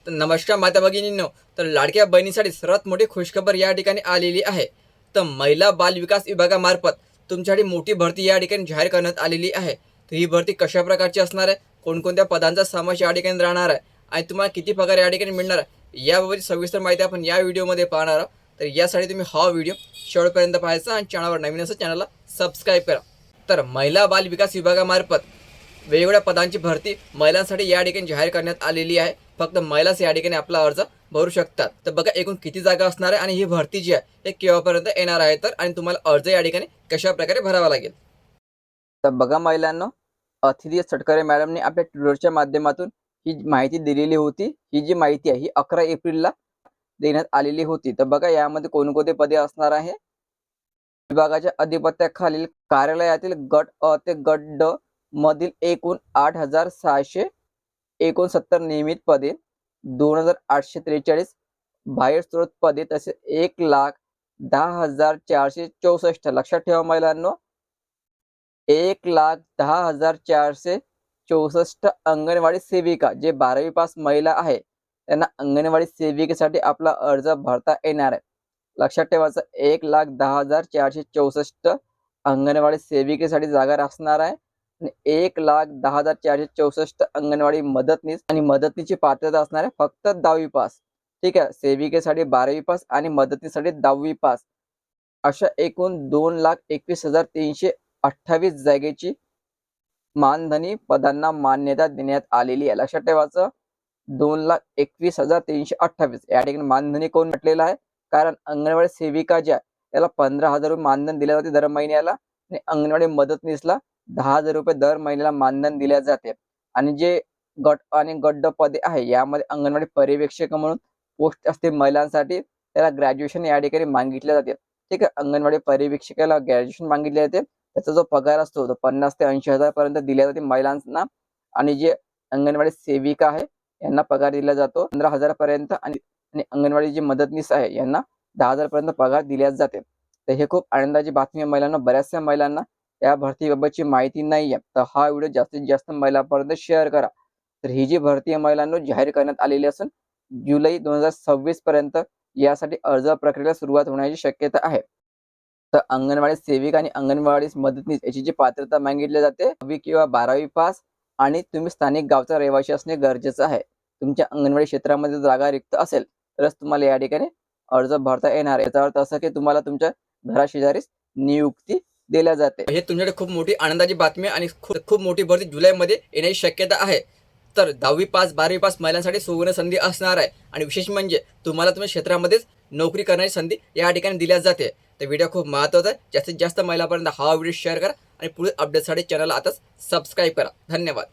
तर नमस्कार माता भगिनींनो, तर लाडक्या बहिणीसाठी सर्वात मोठी खुशखबर या ठिकाणी आलेली आहे. तर महिला बाल विकास विभागामार्फत तुमच्यासाठी मोठी भरती या ठिकाणी जाहीर करण्यात आलेली आहे. तर ही भरती कशा प्रकारची असणार आहे, कोणकोणत्या पदांचा समावेश या ठिकाणी राहणार आहे आणि तुम्हाला किती पगार या ठिकाणी मिळणार आहे, याबाबत सविस्तर माहिती आपण या व्हिडिओमध्ये पाहणार आहोत. तर यासाठी तुम्ही हा व्हिडिओ शेवटपर्यंत पाहायचा आणि चॅनलवर नवीन असेल चॅनलला सबस्क्राईब करा. तर महिला बाल विकास विभागामार्फत वेगवेगळ्या पदांची भरती महिलांसाठी या ठिकाणी जाहीर करण्यात आलेली आहे. फक्त महिलाच या ठिकाणी आपला अर्ज भरू शकतात. तर बघा एकूण किती जागा असणार आहे आणि ही भरती जी आहे हे केव्हापर्यंत येणार आहे, तर आणि तुम्हाला अर्ज या ठिकाणी कशा प्रकारे भरावा लागेल. तर बघा महिलांनो, अथिती सटकरे मॅडमने आपल्या ट्विटरच्या माध्यमातून ही माहिती दिलेली होती. ही जी माहिती आहे ही 11 एप्रिलला देण्यात आलेली होती. तर बघा यामध्ये कोणकोणते पदे असणार आहे. विभागाच्या अधिपत्याखालील कार्यालयातील गट अ ते गट ड मधील एकूण 8,669 नियमित पदे, 2,843 बाह्य स्त्रोत पदे, तसेच 1,10,464. लक्षात ठेवा महिलांनो, 1,10,464 अंगणवाडी सेविका जे 12वी पास महिला आहे त्यांना अंगणवाडी सेविकेसाठी आपला अर्ज भरता येणार आहे. लक्षात ठेवायचं, 1,10,464 अंगणवाडी सेविकेसाठी जागा असणार आहे आणि 1,10,464 अंगणवाडी मदतनीस आणि मदतनीसची पात्रता असणार आहे फक्त 10वी पास. ठीक आहे, सेविकेसाठी 12वी पास आणि मदतनीसाठी 10वी पास. अशा एकूण 2,21,328 जागेची मानधनी पदांना मान्यता देण्यात आलेली आहे. लक्षात ठेवायचं, 2,21,328 या ठिकाणी मानधनी कोण म्हटलेलं आहे, कारण अंगणवाडी सेविका ज्या त्याला 15,000 रुपये मानधन दिले जाते दर महिन्याला आणि अंगणवाडी मदतनीसला 10,000 रुपये दर महिन्याला मानधन दिले जाते. आणि जे गट आणि गट पदे आहे यामध्ये अंगणवाडी पर्यवेक्षक म्हणून पोस्ट असते महिलांसाठी, त्याला ग्रॅज्युएशन या ठिकाणी मागितले जाते. ठीक आहे, अंगणवाडी पर्यवेक्षकाला ग्रॅज्युएशन मागितले जाते. त्याचा जो पगार असतो तो 50,000 ते 80,000 पर्यंत दिला जाते महिलांना. आणि जे अंगणवाडी सेविका आहे यांना पगार दिला जातो 15,000 पर्यंत आणि अंगणवाडी जी मदतनीस आहे यांना 10,000 पर्यंत पगार दिल्या जाते. तर हे खूप आनंदाची बातमी आहे महिलांना. बऱ्याचशा महिलांना या भरतीबाबतची माहिती नाही आहे. तर हा व्हिडिओ जास्तीत जास्त महिलांपर्यंत शेअर करा. तर ही जी भरती आहे महिलांनो जाहीर करण्यात आलेली असून जुलै 2026 पर्यंत यासाठी अर्ज प्रक्रियेला सुरुवात होण्याची शक्यता आहे. तर अंगणवाडी सेविका आणि अंगणवाडी मदतनीस याची जी पात्रता मागितली जाते 10वी किंवा 12वी पास आणि तुम्ही स्थानिक गावचा रहिवासी असणे गरजेचं आहे. तुमच्या अंगणवाडी क्षेत्रामध्ये जागा रिक्त असेल तरच तुम्हाला या ठिकाणी अर्ज भरता येणार आहे. याचा अर्थ असा की तुम्हाला तुमच्या घराशेजारीच नियुक्ती दिल्या जाते. हे तुमच्याकडे खूप मोठी आनंदाची बातमी आणि खूप मोठी भरती जुलैमध्ये येण्याची शक्यता आहे. तर 10वी पास 12वी पास महिलांसाठी सुवर्ण संधी असणार आहे आणि विशेष म्हणजे तुम्हाला तुमच्या क्षेत्रामध्येच नोकरी करण्याची संधी या ठिकाणी दिल्या जाते. तर व्हिडिओ खूप महत्त्वाचा आहे. जास्तीत जास्त महिलांपर्यंत हा व्हिडिओ शेअर करा आणि पुढील अपडेटसाठी चॅनलला आताच सबस्क्राईब करा. धन्यवाद.